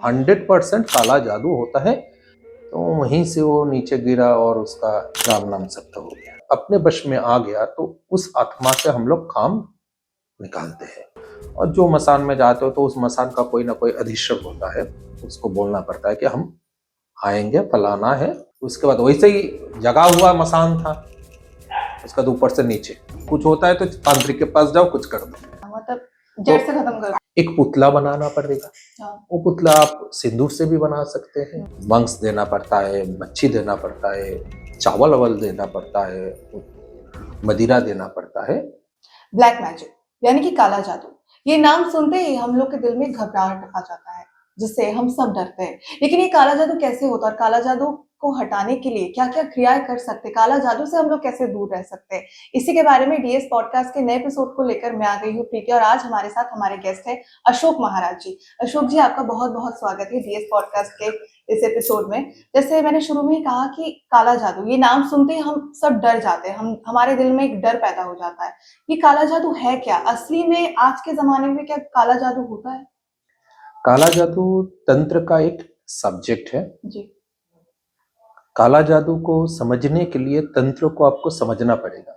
100% काला जादू होता है। तो वहीं से वो नीचे गिरा और उसका राम नाम सत्य हो गया। अपने वश में आ गया तो उस आत्मा से हम लोग काम निकालते हैं। और जो मसान में जाते हो तो उस मसान का कोई ना कोई अधिश्वर होता है, उसको बोलना पड़ता है कि हम आएंगे, फलाना है। उसके बाद वैसे ही जगा हुआ मसान था, उसका ऊपर से नीचे कुछ होता है तो तांत्रिक के पास जाओ, कुछ कर दो, मतलब जड़ से खत्म कर। एक पुतला बनाना पड़ेगा। हाँ। वो पुतला आप सिंदूर से भी बना सकते हैं, मांस देना पड़ता है, मच्छी देना पड़ता है, चावल अवल देना पड़ता है, मदिरा देना पड़ता है। ब्लैक मैजिक यानी कि काला जादू, ये नाम सुनते ही हम लोग के दिल में घबराहट आ जाता है, जिससे हम सब डरते हैं। लेकिन ये काला जादू कैसे होता है और काला जादू को हटाने के लिए क्या क्या क्रियाएं कर सकते हैं, काला जादू से हम लोग कैसे दूर रह सकते हैं, इसी के बारे में डीएस पॉडकास्ट के नए एपिसोड को लेकर मैं आ गई हूँ प्रीति। और आज हमारे साथ हमारे गेस्ट है अशोक महाराज जी। अशोक जी, आपका बहुत बहुत स्वागत है डीएस पॉडकास्ट के इस एपिसोड में। जैसे मैंने शुरू में ही कहा कि काला जादू, ये नाम सुनते ही हम सब डर जाते हैं, हमारे दिल में एक डर पैदा हो जाता है। ये काला जादू है क्या? असली में आज के जमाने में क्या काला जादू होता है? काला जादू तंत्र का एक सब्जेक्ट है जी। काला जादू को समझने के लिए तंत्र को आपको समझना पड़ेगा।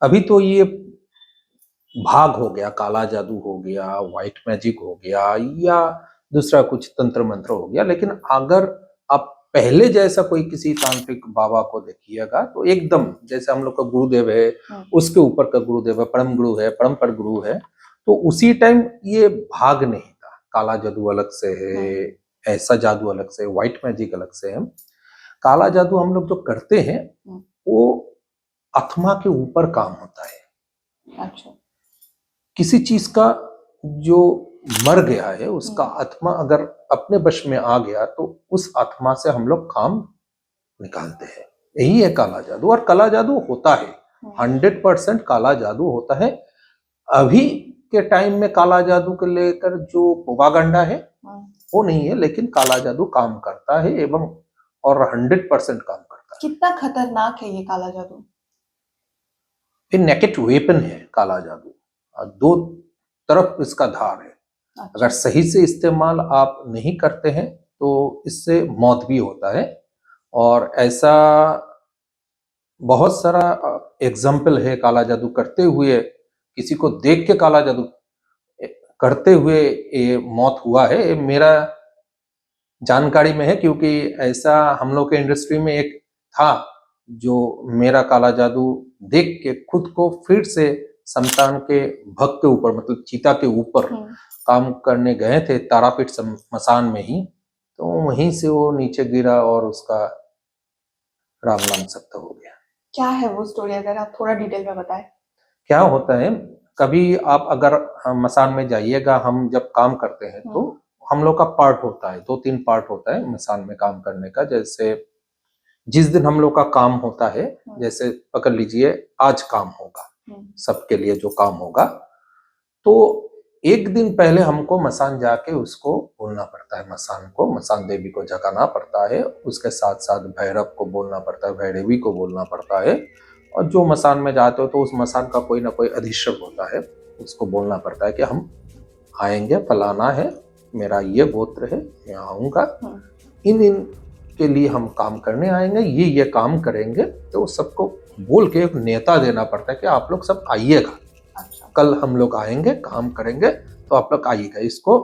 अभी तो ये भाग हो गया, काला जादू हो गया, व्हाइट मैजिक हो गया, या दूसरा कुछ तंत्र मंत्र हो गया। लेकिन अगर आप पहले जैसा कोई किसी तांत्रिक बाबा को देखिएगा तो एकदम जैसे हम लोग का गुरुदेव है, उसके ऊपर का गुरुदेव है, परम गुरु है, परमपर गुरु है, तो उसी टाइम ये भाग नहीं था। काला जादू अलग से है, ऐसा जादू अलग से, व्हाइट मैजिक अलग से है। काला जादू हम लोग जो करते हैं वो आत्मा के ऊपर काम होता है। अच्छा। किसी चीज का जो मर गया है उसका आत्मा अगर अपने वश में आ गया तो उस आत्मा से हम लोग काम निकालते हैं। यही है काला जादू। और काला जादू होता है, 100% काला जादू होता है। अभी के टाइम में काला जादू को लेकर जो प्रोपागेंडा है वो नहीं है, लेकिन काला जादू काम करता है एवं और 100% काम करता है। कितना खतरनाक है ये काला जादू? ये नेकेट वेपन है काला जादू, दो तरफ इसका धार है। अच्छा। अगर सही से इस्तेमाल आप नहीं करते हैं तो इससे मौत भी होता है। और ऐसा बहुत सारा एग्जाम्पल है काला जादू करते हुए, किसी को देख के काला जादू करते हुए ये मौत हुआ है। ये मेरा जानकारी में है, क्योंकि ऐसा हम लोग के इंडस्ट्री में एक था जो मेरा काला जादू देख के खुद को फिर से शमशान के भक्त के ऊपर, मतलब चिता के ऊपर काम करने गए थे, तारापीठ शमशान में ही। तो वहीं से वो नीचे गिरा और उसका राम नाम सत्य हो गया। क्या है वो स्टोरी, अगर आप थोड़ा डिटेल में बताएं। क्या होता है, कभी आप अगर मसान में जाइएगा, हम जब काम करते हैं तो हम लोग का पार्ट होता है, 2-3 पार्ट होता है मसान में काम करने का। जैसे जिस दिन हम लोग का काम होता है, जैसे पकड़ लीजिए आज काम होगा, सबके लिए जो काम होगा, तो एक दिन पहले हमको मसान जाके उसको बोलना पड़ता है। मसान को, मसान देवी को जगाना पड़ता है। उसके साथ साथ भैरव को बोलना पड़ता है, भैरवी को बोलना पड़ता है। और जो मसान में जाते हो तो उस मसान का कोई ना कोई अधिश्वर होता है, उसको बोलना पड़ता है कि हम आएंगे, फलाना है, मेरा ये गोत्र है, मैं आऊंगा, इन के लिए हम काम करने आएंगे, ये काम करेंगे। तो सबको बोल के एक नेता देना पड़ता है कि आप लोग सब आइएगा। अच्छा। कल हम लोग आएंगे, काम करेंगे, तो आप लोग आइएगा। इसको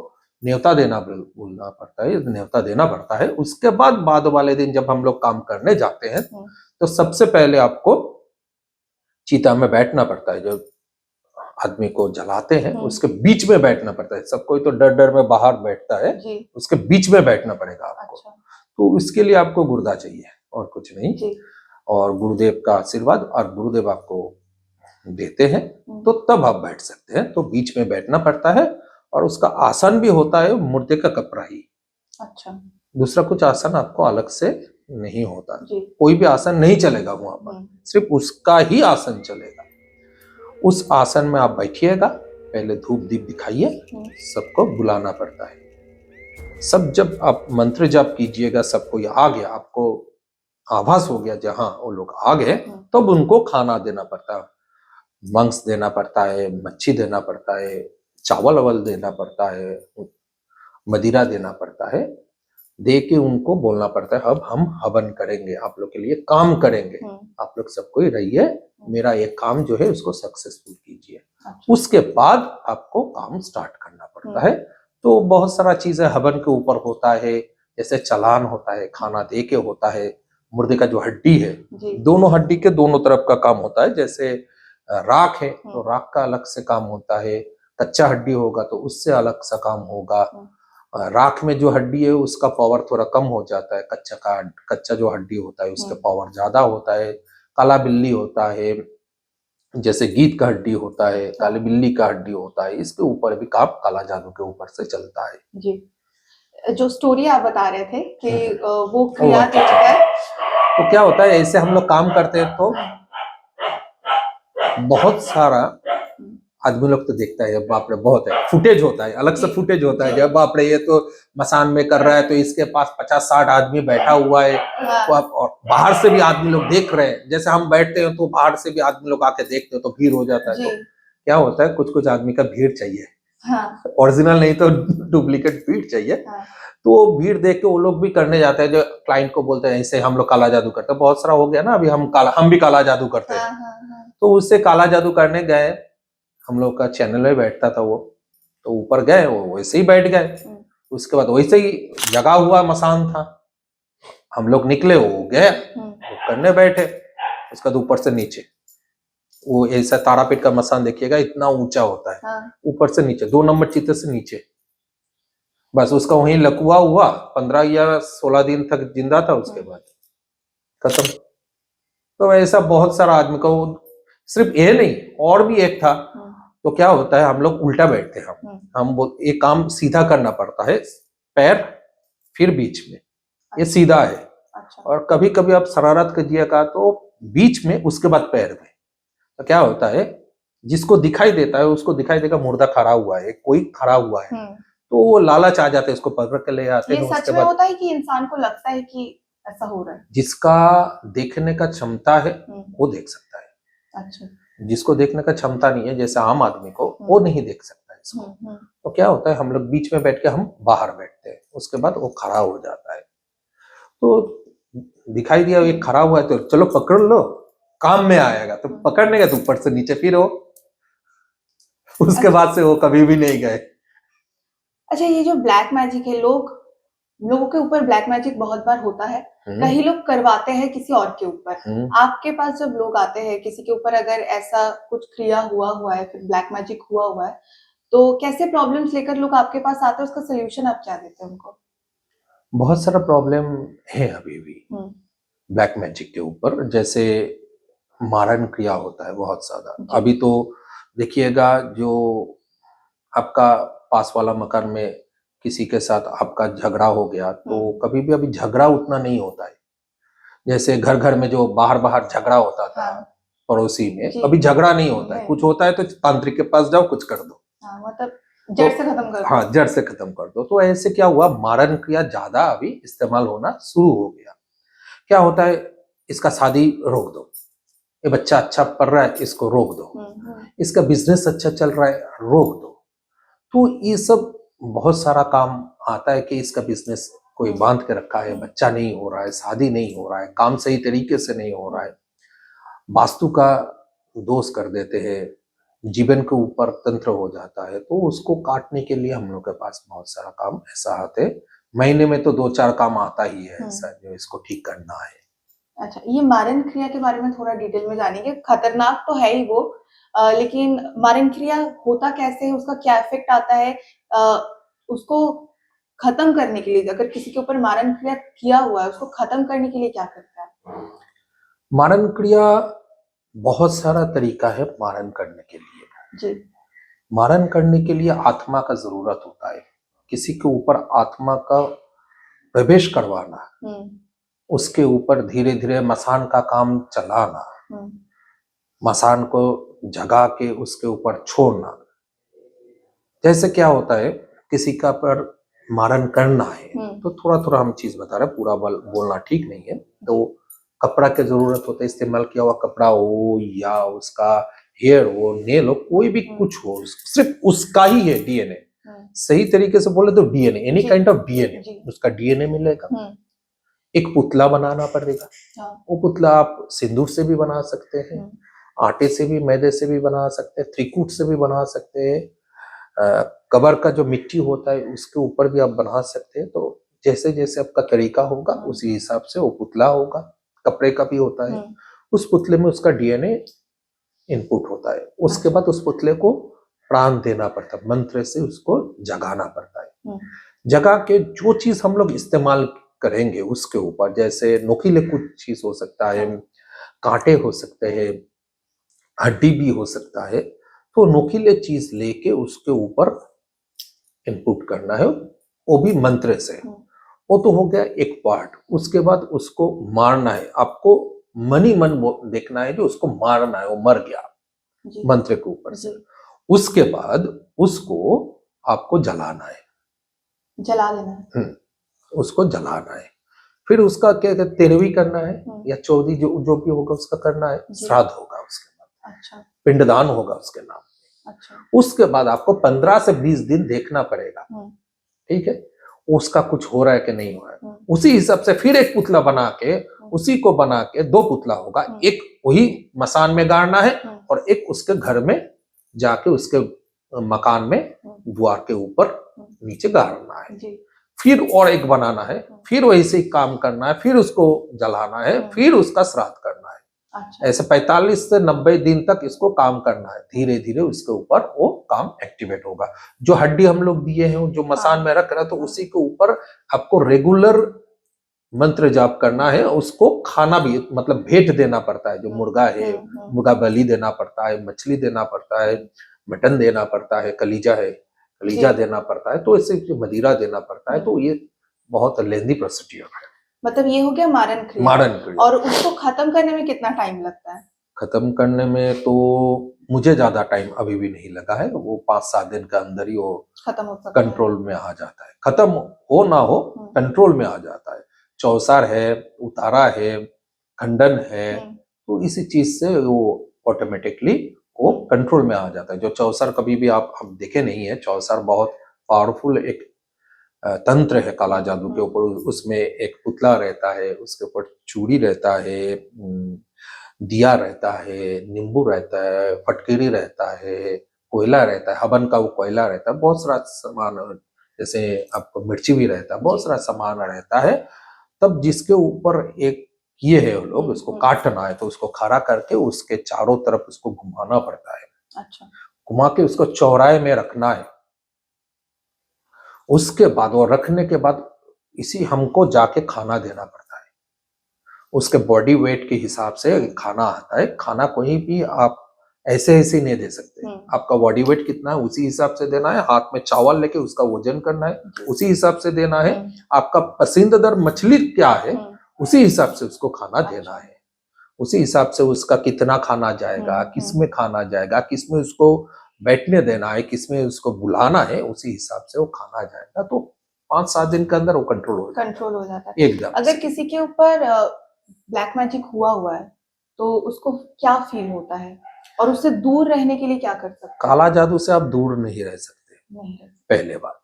न्योता देना बोलना पड़ता है, न्योता देना पड़ता है। उसके बाद वाले दिन जब हम लोग काम करने जाते हैं तो सबसे पहले आपको चीता में बैठना पड़ता है। जो आदमी को जलाते हैं उसके बीच में बैठना पड़ता है। सब कोई तो डर डर में बाहर बैठता है, उसके बीच में बैठना पड़ेगा आपको। अच्छा। तो इसके लिए आपको गुर्दा चाहिए और कुछ नहीं, और गुरुदेव का आशीर्वाद, और गुरुदेव आपको देते हैं तो तब आप बैठ सकते हैं। तो बीच में बैठना पड़ता है, और उसका आसन भी होता है मुर्दे का कपड़ा ही। अच्छा। दूसरा कुछ आसन आपको अलग से नहीं होता, कोई भी आसन नहीं चलेगा वहां पर, सिर्फ उसका ही आसन चलेगा। उस आसन में आप बैठिएगा, पहले धूप दीप दिखाइए, सबको बुलाना पड़ता है। सब जब आप मंत्र जप कीजिएगा, सबको आ गया, आपको आभास हो गया जहां वो लोग आ गए, तब उनको खाना देना पड़ता है। मांस देना पड़ता है, मच्छी देना पड़ता है, चावल अवल देना पड़ता है, मदिरा देना पड़ता है, दे के उनको बोलना पड़ता है अब हम हवन करेंगे, आप लोग के लिए काम करेंगे, आप लोग सब कोई रहिए, मेरा ये काम जो है उसको सक्सेसफुल कीजिए। अच्छा। उसके बाद आपको काम स्टार्ट करना पड़ता है। तो बहुत सारा चीजें हवन के ऊपर होता है, जैसे चलान होता है, खाना दे के होता है, मुर्दे का जो हड्डी है, जी। दोनों हड्डी के दोनों तरफ का काम होता है। जैसे राख है तो राख का अलग से काम होता है, कच्चा हड्डी होगा तो उससे अलग सा काम होगा। राख में जो हड्डी है उसका पावर थोड़ा कम हो जाता है, कच्चा जो हड्डी होता है उसका पावर ज्यादा होता है। काला बिल्ली होता है, जैसे गीत का हड्डी होता है, काली बिल्ली का हड्डी होता है, इसके ऊपर भी काम काला जादू के ऊपर से चलता है। जी। जो स्टोरी आप बता रहे थे कि वो क्रिया देखकर तो क्या होता है, ऐसे हम लोग काम करते हैं तो बहुत सारा आदमी लोग तो देखता है बाप रे, बहुत है, फुटेज होता है, अलग से फुटेज होता है जब बाप रे ये तो मसान में कर रहा है तो इसके पास 50-60 आदमी बैठा हुआ है, तो आप और बाहर से भी आदमी लोग देख रहे हैं, जैसे हम बैठते हैं तो बाहर से भी आदमी लोग आके देखते हैं तो भीड़ हो जाता है। तो क्या होता है, कुछ कुछ आदमी का भीड़ चाहिए, ओरिजिनल नहीं तो डुप्लीकेट भीड़ चाहिए। तो भीड़ देख के वो लोग भी करने जाते हैं, जो क्लाइंट को बोलते हैं ऐसे हम लोग काला जादू करते हैं, बहुत सारा हो गया ना, अभी हम भी काला जादू करते हैं। तो उससे काला जादू करने गए, हम लोग का चैनल में बैठता था वो, तो ऊपर गए, वो वैसे ही बैठ गए। उसके बाद वैसे ही जगा हुआ मसान था, हम लोग निकले, वो गए वो करने बैठे। उसके बाद ऊपर से नीचे, वो ऐसा तारापीठ का मसान देखिएगा, इतना ऊंचा होता है, ऊपर से नीचे 2 नंबर चित्र से नीचे, बस उसका वहीं लकवा हुआ, 15 या 16 दिन तक जिंदा था, उसके बाद खत्म। तो ऐसा बहुत सारा आदमी को, सिर्फ ये नहीं और भी एक था। तो क्या होता है, हम लोग उल्टा बैठते हैं, हम एक काम सीधा करना पड़ता है, पैर फिर बीच में, ये सीधा है। और कभी कभी आप शरारत कीजिएगा तो बीच में, उसके बाद पैर में। तो क्या होता है, जिसको दिखाई देता है उसको दिखाई देगा मुर्दा खड़ा हुआ है, कोई खड़ा हुआ है, तो वो लालच आ जाते हैं, उसको पकड़ के ले आते हैं। ये सच में होता है कि इंसान को लगता है कि ऐसा हो रहा है? जिसका देखने का क्षमता है वो देख सकता है। अच्छा। जिसको देखने का क्षमता नहीं है, जैसे आम आदमी को, वो नहीं देख सकता है इसको। तो क्या होता है, हम लोग बीच में बैठ के हम बाहर बैठते हैं, उसके बाद वो खड़ा हो जाता है। तो दिखाई दिया ये खड़ा हुआ है तो चलो पकड़ लो, काम में आएगा। तो पकड़ने का तो ऊपर से नीचे फिर हो, उसके बाद से वो कभी भी नहीं गए। अच्छा, ये जो ब्लैक मैजिक है, लोगों के ऊपर ब्लैक मैजिक बहुत बार होता है, कई लोग करवाते हैं किसी और के ऊपर। आपके पास जब लोग आते हैं, किसी के ऊपर अगर ऐसा कुछ क्रिया हुआ है, फिर ब्लैक मैजिक हुआ है, तो कैसे प्रॉब्लम्स लेकर लोग आपके पास आते हैं, उसका सोल्यूशन आप क्या देते हैं उनको? बहुत सारा प्रॉब्लम है अभी भी ब्लैक मैजिक के ऊपर, जैसे मारण क्रिया होता है बहुत ज्यादा। अभी तो देखिएगा, जो आपका पास वाला मकान में किसी के साथ आपका झगड़ा हो गया, तो कभी भी अभी झगड़ा उतना नहीं होता है, जैसे घर घर में जो बाहर झगड़ा होता था पड़ोसी में, अभी झगड़ा नहीं होता है। कुछ होता है तो तांत्रिक के पास जाओ, कुछ कर दो, मतलब जड़ से खत्म कर दो। हाँ, जड़ से खत्म कर दो। तो ऐसे क्या हुआ, मारण क्रिया ज्यादा अभी इस्तेमाल होना शुरू हो गया। क्या होता है, इसका शादी रोक दो, ये बच्चा अच्छा पढ़ रहा है इसको रोक दो, इसका बिजनेस अच्छा चल रहा है रोक दो। तो ये सब बहुत सारा काम आता है कि इसका बिजनेस कोई बांध के रखा है, बच्चा नहीं हो रहा है, शादी नहीं हो रहा है, काम सही तरीके से नहीं हो रहा है, वास्तु का दोष कर देते हैं, जीवन के ऊपर तंत्र हो जाता है। तो उसको काटने के लिए हम लोग के पास बहुत सारा काम ऐसा आते हैं, महीने में तो 2-4 काम आता ही है ऐसा, जो इसको ठीक करना है। अच्छा, ये मारण क्रिया के बारे में थोड़ा डिटेल में जानेंगे। खतरनाक तो है ही वो, लेकिन मारण क्रिया होता कैसे है, उसका क्या इफेक्ट आता है, उसको खत्म करने के लिए, अगर किसी के ऊपर मारण क्रिया किया हुआ है, उसको खत्म करने के लिए क्या करता है? मारण क्रिया बहुत सारा तरीका है मारण करने के लिए। जी। मारण करने के लिए आत्मा का जरूरत होता है, किसी के ऊपर आत्मा का प्रवेश करवाना, उसके ऊपर धीरे धीरे मसान का काम चलाना, मसान को जगा के उसके ऊपर छोड़ना। जैसे क्या होता है, किसी का पर मारण करना है तो थोड़ा थोड़ा हम चीज बता रहे हैं, पूरा बोलना ठीक नहीं है। तो कपड़ा की जरूरत होता है, इस्तेमाल किया हुआ कपड़ा हो या उसका हेयर हो, नेल हो, कोई भी कुछ हो, सिर्फ उसका ही है डीएनए, सही तरीके से बोले तो डीएनए, एनी जी। काइंड ऑफ डीएनए, जी। उसका डीएनए मिलेगा। हम्म। एक पुतला बनाना पड़ेगा। हाँ। वो पुतला आप सिंदूर से भी बना सकते हैं, हम्म। आटे से भी, मैदे से भी बना सकते हैं, त्रिकूट से भी बना सकते हैं, कबर का जो मिट्टी होता है उसके ऊपर भी आप बना सकते हैं। तो जैसे जैसे आपका तरीका होगा उसी हिसाब से वो पुतला होगा। कपड़े का भी होता है, उस पुतले में उसका डीएनए इनपुट होता है। उसके बाद उस पुतले को प्राण देना पड़ता है, मंत्र से उसको जगाना पड़ता है। जगा के जो चीज हम लोग इस्तेमाल करेंगे उसके ऊपर, जैसे नुकीले कुछ चीज हो सकता है, कांटे हो सकते हैं, हड्डी भी हो सकता है, तो नुकीले चीज लेके उसके ऊपर इनपुट करना है, वो भी मंत्र से। वो तो हो गया एक पार्ट। उसके बाद उसको मारना है, आपको मनी मन देखना है कि उसको मारना है, वो मर गया मंत्र के ऊपर से। उसके बाद उसको आपको जलाना है, जला लेना है। उसको जलाना है। फिर उसका क्या कहते, तेरहवीं करना है या 14 जो भी होगा उसका करना है। श्राद्ध होगा उसके बाद। अच्छा। पिंडदान होगा उसके नाम। अच्छा। उसके बाद आपको 15 से 20 दिन देखना पड़ेगा, ठीक है, उसका कुछ हो रहा है कि नहीं हो रहा है। उसी हिसाब से फिर एक पुतला बना के, उसी को बना के 2 पुतला होगा, एक वही मसान में गाड़ना है और एक उसके घर में जाके उसके मकान में द्वार के ऊपर नीचे गाड़ना है। फिर और एक बनाना है, फिर वही से काम करना है, फिर उसको जलाना है, फिर उसका श्राद्ध करना है। अच्छा। ऐसे 45 से 90 दिन तक इसको काम करना है। धीरे धीरे उसके ऊपर वो काम एक्टिवेट होगा। जो हड्डी हम लोग दिए हैं, जो मसान में रख रहा है, तो उसी के ऊपर आपको रेगुलर मंत्र जाप करना है। उसको खाना भी मतलब भेंट देना पड़ता है, जो मुर्गा है, मुर्गा बलि देना पड़ता है, मछली देना पड़ता है, मटन देना पड़ता है, कलीजा है, कलीजा देना पड़ता है, तो इससे मदिरा देना पड़ता है। तो ये बहुत लेंदी प्रोसीजर है। मतलब ये हो गया मारन क्रिया। मारन क्रिया। और उसको खत्म करने में कितना टाइम लगता है? खत्म करने में तो मुझे ज्यादा टाइम अभी भी नहीं लगा है। वो 5-7 दिन के अंदर ही वो खत्म हो सकता है, कंट्रोल में आ जाता है। खत्म हो ना हो, कंट्रोल में आ जाता है। चौसार है, उतारा है, खंडन है, तो इसी चीज से वो ऑटोमेटिकली वो कंट्रोल में आ जाता है। जो चौसर कभी भी आप देखे नहीं है, चौसर बहुत पावरफुल एक तंत्र है काला जादू के ऊपर। उसमें एक पुतला रहता है, उसके ऊपर चूड़ी रहता है, दिया रहता है, नींबू रहता है, फटकरी रहता है, कोयला रहता है, हवन का वो कोयला रहता है, बहुत सारा सामान, जैसे आपको मिर्ची भी रहता है, बहुत सारा सामान रहता है। तब जिसके ऊपर एक ये है, वो लोग उसको काटना है तो उसको खड़ा करके उसके चारों तरफ उसको घुमाना पड़ता है। अच्छा। घुमा के उसको चौराहे में रखना है। उसके बाद वो रखने के बाद इसी हमको जाके खाना देना पड़ता है। उसके बॉडी वेट के हिसाब से खाना आता है। खाना कोई भी आप ऐसे ऐसे नहीं दे सकते। आपका बॉडी वेट कितना है उसी हिसाब से देना है। हाथ में चावल लेके उसका वजन करना है, उसी हिसाब से देना है। आपका पसंदीदा मछली क्या है उसी हिसाब से उसको खाना देना है। उसी हिसाब से उसका कितना खाना जाएगा, किसमें खाना जाएगा, किसमें उसको बैठने देना है, किसमें उसको बुलाना है, उसी हिसाब से वो खाना जाएगा। तो 5-7 दिन के अंदर वो कंट्रोल हो जाता है एकदम। अगर किसी के ऊपर ब्लैक मैजिक हुआ है तो उसको क्या फील होता है और उससे दूर रहने के लिए क्या कर सकते हैं? काला जादू से आप दूर नहीं रह सकते। पहले बात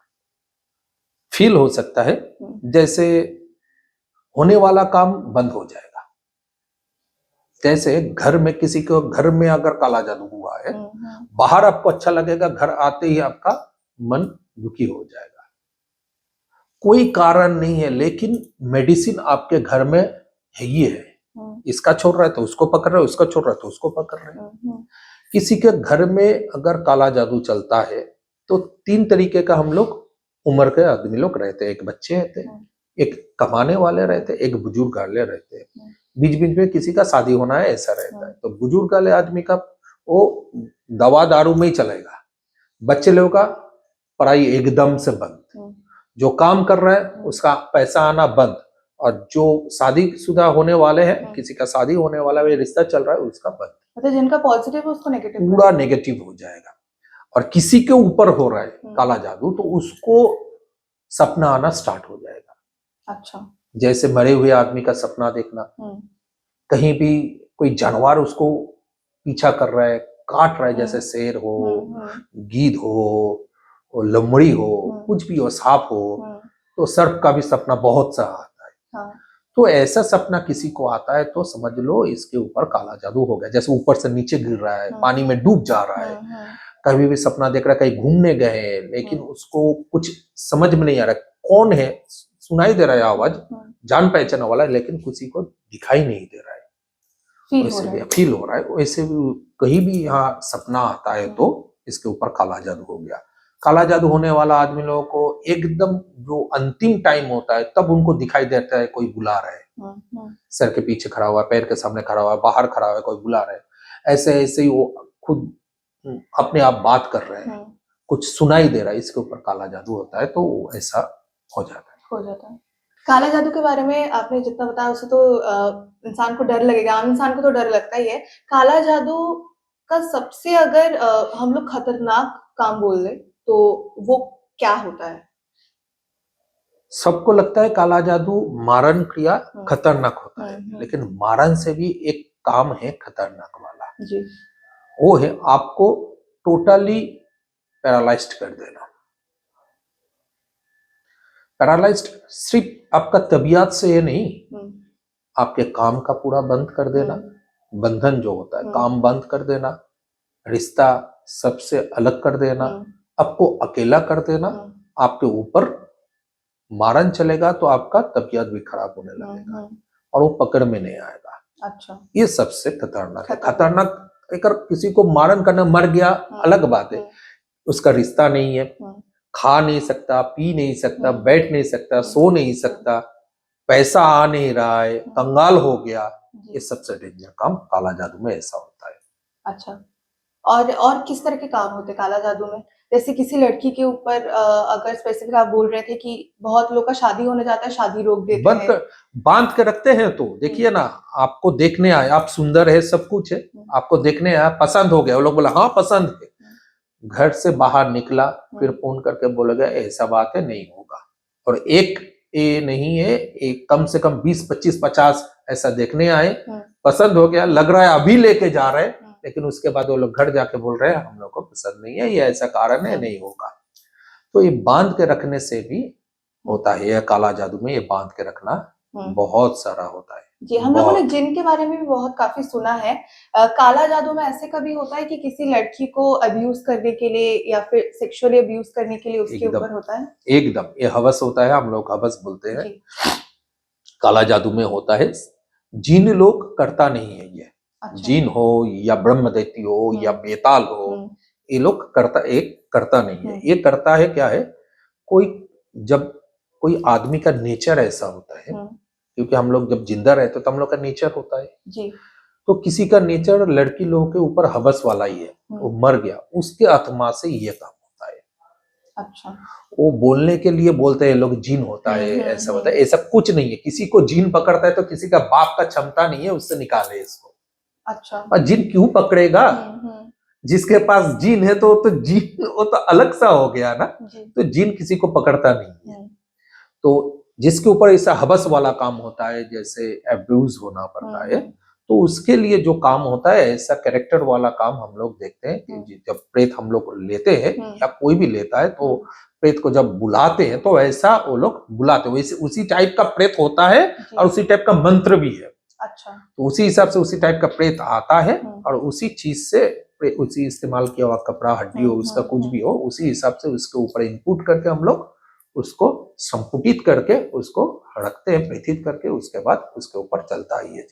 फील हो सकता है, जैसे होने वाला काम बंद हो जाएगा। जैसे घर में किसी को घर में अगर काला जादू हुआ है, बाहर आपको अच्छा लगेगा, घर आते ही आपका मन दुखी हो जाएगा। कोई कारण नहीं है, लेकिन मेडिसिन आपके घर में है ही है। इसका छोड़ रहा है तो उसको पकड़ रहे हो, उसका छोड़ रहा है तो उसको पकड़ रहे हो। किसी के घर में अगर काला जादू चलता है तो 3 तरीके का हम लोग उम्र के आदमी लोग रहते हैं। एक बच्चे रहते हैं, एक कमाने वाले रहते हैं, एक बुजुर्ग वाले रहते हैं। बीच बीच में किसी का शादी होना है ऐसा रहता है। तो बुजुर्ग वाले आदमी का वो दवा दारू में ही चलेगा। बच्चे लोगों का पढ़ाई एकदम से बंद, जो काम कर रहा है उसका पैसा आना बंद, और जो शादीशुदा होने वाले हैं, किसी का शादी होने वाला है, रिश्ता चल रहा है, उसका बंद। मतलब जिनका पॉजिटिव है उसको नेगेटिव, पूरा नेगेटिव हो जाएगा। और किसी के ऊपर हो रहा है काला जादू तो उसको सपना आना स्टार्ट हो जाएगा। अच्छा। जैसे मरे हुए आदमी का सपना देखना, कहीं भी कोई जानवर उसको पीछा कर रहा है, काट रहा है, जैसे शेर हो, गीद हो, वो लमड़ी हो, हम्म। कुछ भी हो, सांप हो, हम्म। तो सर्प का भी सपना बहुत सा आता है। हाँ। तो ऐसा सपना किसी को आता है तो समझ लो इसके ऊपर काला जादू हो गया। जैसे ऊपर से नीचे गिर रहा है, पानी में डूब जा रहा है, कभी भी सपना देख रहा है कहीं घूमने गए, लेकिन उसको कुछ समझ में नहीं आ रहा कौन है, सुनाई दे रहा है आवाज, जान पहचान वाला है, लेकिन किसी को दिखाई नहीं दे रहा है, वैसे भी फील हो रहा है, वैसे भी कहीं भी यहाँ सपना आता है तो इसके ऊपर काला जादू हो गया। काला जादू होने वाला आदमी लोगों को एकदम जो अंतिम टाइम होता है तब उनको दिखाई देता है कोई बुला रहा है, सर के पीछे खड़ा हुआ है, पैर के सामने खड़ा हुआ है, बाहर खड़ा हुआ है, कोई बुला रहा है, ऐसे ऐसे ही वो खुद अपने आप बात कर रहे हैं, कुछ सुनाई दे रहा है, इसके ऊपर काला जादू होता है, तो ऐसा हो जाता है। काला जादू के बारे में आपने जितना बताया उससे तो इंसान को डर लगेगा, आम इंसान को तो डर लगता ही है। काला जादू का सबसे अगर हम लोग खतरनाक काम बोल ले तो वो क्या होता है? सबको लगता है काला जादू मारन क्रिया खतरनाक होता है, लेकिन मारन से भी एक काम है खतरनाक वाला जी। वो है आपको टोटली पैरालाइज्ड कर देना। पैरालाइज्ड सिर्फ आपका तबीयत से ये नहीं, आपके काम का पूरा बंद कर देना, बंधन जो होता है काम बंद कर देना, रिश्ता सबसे अलग कर देना, आपको अकेला कर देना, आपके ऊपर मारन चलेगा तो आपका तबीयत भी खराब होने लगेगा और वो पकड़ में नहीं आएगा। अच्छा, ये सबसे खतरनाक है। खतरनाक अगर किसी को मारन करना, मर गया अलग बात है, उसका रिश्ता नहीं है, खा नहीं सकता, पी नहीं सकता, बैठ नहीं सकता, सो नहीं सकता, पैसा आ नहीं रहा है, कंगाल हो गया, ये सबसे डेंजर काम काला जादू में ऐसा होता है। अच्छा, और किस तरह के काम होते हैं काला जादू में? जैसे किसी लड़की के ऊपर अगर स्पेसिफिक आप बोल रहे थे कि बहुत लोग का शादी होने जाता है, शादी रोक देते हैं, बांध के रखते हैं। तो देखिए ना, आपको देखने आए, आप सुंदर है, सब कुछ है, आपको देखने आया, पसंद हो गया, वो लोग बोला हाँ पसंद है, घर से बाहर निकला, फिर फोन करके बोलेगा ऐसा बात है नहीं होगा, और एक ये नहीं है, एक कम से कम 20 25 50 ऐसा देखने आए, पसंद हो गया, लग रहा है अभी लेके जा रहे, लेकिन उसके बाद वो लोग घर जाके बोल रहे हैं हम लोग को पसंद नहीं है, ये ऐसा कारण है, नहीं होगा। तो ये बांध के रखने से भी होता है, ये काला जादू में ये बांध के रखना बहुत सारा होता है। जी, हम लोगों ने जिन के बारे में भी बहुत काफी सुना है। काला जादू में ऐसे कभी होता है कि किसी लड़की को अब्यूज करने के लिए या फिर सेक्सुअली अब्यूज करने के लिए उसके ऊपर होता है? एकदम, ये हवस होता है, हम लोग हवस बोलते हैं। काला जादू में होता है, जिन लोग करता नहीं है ये। अच्छा। जिन हो या ब्रह्म दैत्य हो या बेताल हो, ये लोग करता नहीं है। ये करता है क्या है, जब कोई आदमी का नेचर ऐसा होता है, क्योंकि हम लोग जब जिंदा रहते तो हम लोग का नेचर होता है जी। तो किसी का नेचर लड़की लोगों के ऊपर हवस वाला ही है, वो मर गया, उसके आत्मा से ये काम होता है। अच्छा, वो बोलने के लिए बोलते हैं लोग जिन होता है, ऐसा होता है, ऐसा कुछ नहीं है। किसी को जिन पकड़ता है तो किसी का बाप का क्षमता नहीं है उससे निकाले इसको। अच्छा, और जिन क्यों पकड़ेगा? जिसके पास जिन है तो जिन वो तो अलग सा हो गया ना, तो जिन किसी को पकड़ता नहीं है। तो जिसके ऊपर ऐसा हवस वाला काम होता है, जैसे अब्यूज होना पड़ता है, तो उसके लिए जो काम होता है, ऐसा कैरेक्टर वाला काम हम लोग देखते हैं कि जब प्रेत हम लोग लेते हैं या कोई भी लेता है, तो प्रेत को जब बुलाते हैं तो ऐसा वो लोग बुलाते हैं, उसी टाइप का प्रेत होता है और उसी टाइप का मंत्र भी है। अच्छा, तो उसी हिसाब से उसी टाइप का प्रेत आता है और उसी चीज से उसी इस्तेमाल किया हुआ कपड़ा, हड्डी हो, उसका कुछ भी हो, उसी हिसाब से उसके ऊपर इनपुट करके हम लोग उसको संपुटित करके उसको रखते हैं, प्रेथित करके, उसके बाद उसके ऊपर चलता ही है।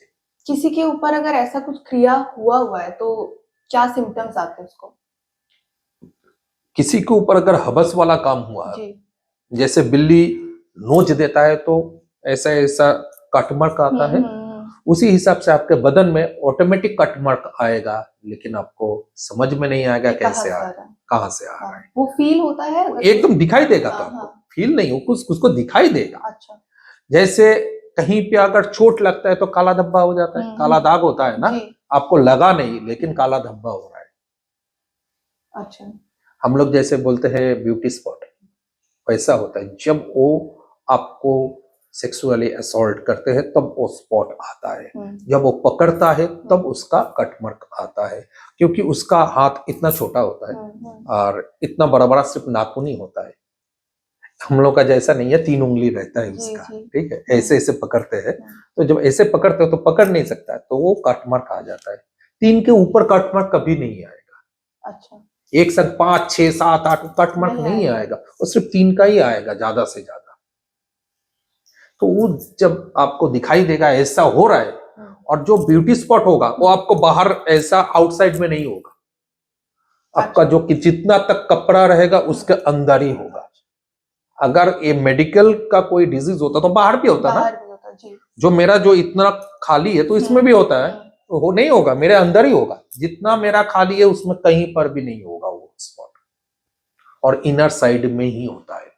किसी के ऊपर अगर ऐसा कुछ क्रिया हुआ है तो क्या सिम्टम्स आते हैं उसको? किसी के ऊपर अगर हवस वाला काम हुआ, जैसे बिल्ली नोच देता है तो ऐसा ऐसा कटमर्क आता है, उसी हिसाब से आपके बदन में ऑटोमेटिक कटमर्क आएगा, लेकिन आपको समझ में नहीं आएगा कैसे आ रहा है, कहाँ से आ रहा है। वो फील होता है, एकदम दिखाई देगा, तो आपको फील नहीं, उसको दिखाई देगा। अच्छा, जैसे कहीं पे अगर चोट लगता है तो काला धब्बा हो जाता है, काला दाग होता है ना, आपको लगा नहीं लेकिन काला धब्बा हो रहा है। अच्छा, हम लोग जैसे बोलते हैं ब्यूटी स्पॉट, वैसा होता है। जब वो आपको सेक्सुअली असॉल्ट करते हैं तब वो स्पॉट आता है। जब वो पकड़ता है तब उसका कट मार्क आता है, क्योंकि उसका हाथ इतना छोटा होता है और इतना बड़ा बड़ा सिर्फ नाखून ही होता है। हम लोग का जैसा नहीं है, 3 उंगली रहता है उसका, ठीक है, ऐसे ऐसे पकड़ते हैं। तो जब ऐसे पकड़ते हो तो पकड़ नहीं सकता है, तो वो कट मार्क आ जाता है। 3 के ऊपर कट मार्क कभी नहीं आएगा। अच्छा, एक संग 5, 6, 7, 8 कट मार्क नहीं आएगा, वो सिर्फ 3 का ही आएगा ज्यादा से ज्यादा। तो वो जब आपको दिखाई देगा ऐसा हो रहा है, और जो ब्यूटी स्पॉट होगा वो आपको बाहर ऐसा आउटसाइड में नहीं होगा, आपका जो कि जितना तक कपड़ा रहेगा उसके अंदर ही होगा। अगर ये मेडिकल का कोई डिजीज होता तो बाहर भी होता ना, जी। जो मेरा जो इतना खाली है तो इसमें भी होता है, तो वो नहीं होगा, मेरे अंदर ही होगा। जितना मेरा खाली है उसमें कहीं पर भी नहीं होगा वो स्पॉट, और इनर साइड में ही होता है।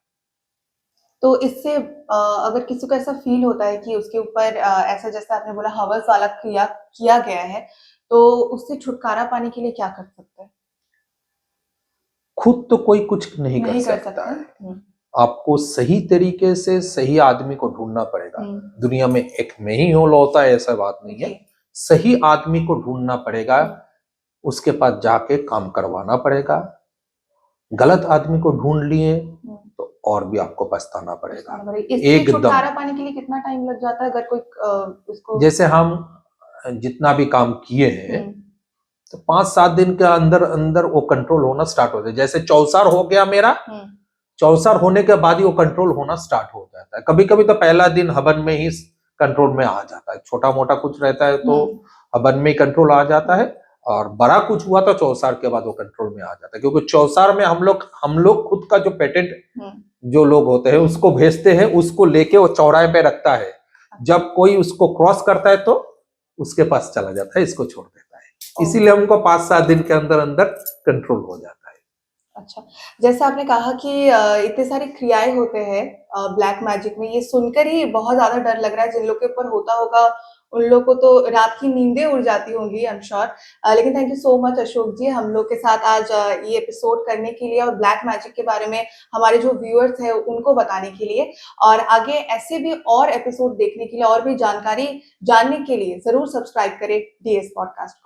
तो इससे अगर किसी को ऐसा फील होता है कि उसके ऊपर ऐसा जैसे आपने बोला हवस वाला किया गया है, तो उससे छुटकारा पाने के लिए क्या कर सकते हैं? खुद तो कोई कुछ नहीं कर सकता है। आपको सही तरीके से सही आदमी को ढूंढना पड़ेगा। दुनिया में एक में ही होता है ऐसा बात नहीं है, सही आदमी को ढूंढना पड़ेगा, उसके पास जाके काम करवाना पड़ेगा। गलत आदमी को ढूंढ लिए तो और भी आपको पछताना पड़ेगा। एकदम छुटकारा पाने के लिए कितना टाइम लग जाता है अगर कोई उसको, जैसे हम जितना भी काम किए हैं तो 5-7 दिन के अंदर अंदर वो कंट्रोल होना स्टार्ट हो जाए। जैसे चौसार हो गया मेरा, चौसार होने के बाद ही वो कंट्रोल होना स्टार्ट हो जाता है। कभी कभी तो पहला दिन हवन में ही कंट्रोल में आ जाता है, छोटा मोटा कुछ रहता है तो हवन में ही कंट्रोल आ जाता है, और बड़ा कुछ हुआ तो चौसार के बाद वो कंट्रोल में आ जाता है। क्योंकि चौसार में हम लोग खुद का जो पेटेंट जो लोग होते हैं उसको भेजते हैं, उसको लेके वो चौराहे पे रखता है। जब कोई उसको क्रॉस करता है तो उसके पास चला जाता है, इसको छोड़ देता है। इसीलिए हमको 5-7 दिन के अंदर अंदर कंट्रोल हो जाता है। अच्छा, जैसे आपने कहा कि इतने सारे क्रियाएं होते हैं ब्लैक मैजिक में, ये सुनकर ही बहुत ज्यादा डर लग रहा है। जिन लोग के ऊपर होता होगा उन लोगों को तो रात की नींदें उड़ जाती होंगी, आई एम श्योर। लेकिन thank you so much Ashok ji, हम लोग के साथ आज ये एपिसोड करने के लिए और ब्लैक मैजिक के बारे में हमारे जो व्यूअर्स हैं उनको बताने के लिए, और आगे ऐसे भी और एपिसोड देखने के लिए और भी जानकारी जानने के लिए जरूर सब्सक्राइब करें डीएस पॉडकास्ट को।